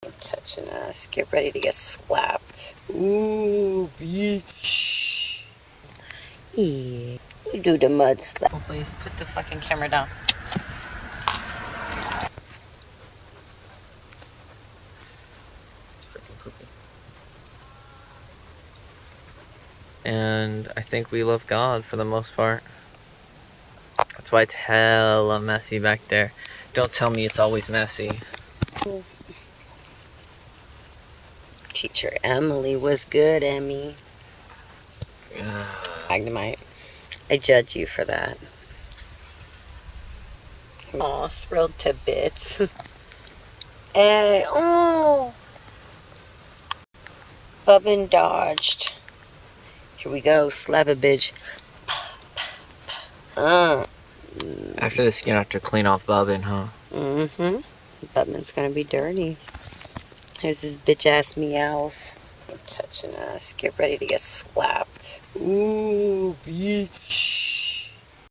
Touching us. Get ready to get slapped. Ooh, bitch. Yeah. You do the mud slap. Oh, please put the fucking camera down. It's freaking poopy. And I think we love God for the most part. That's why it's hella messy back there. Don't tell me it's always messy. Teacher Emily was good, Emmy. Magnemite. I judge you for that. Aw, thrilled to bits. Hey, oh! Bubbin dodged. Here we go, Slavabij. After this, you're gonna have to clean off Bobbin, huh? Mm-hmm. Bubman's gonna be dirty. Here's his bitch-ass meows. Touching us. Get ready to get slapped. Ooh, bitch.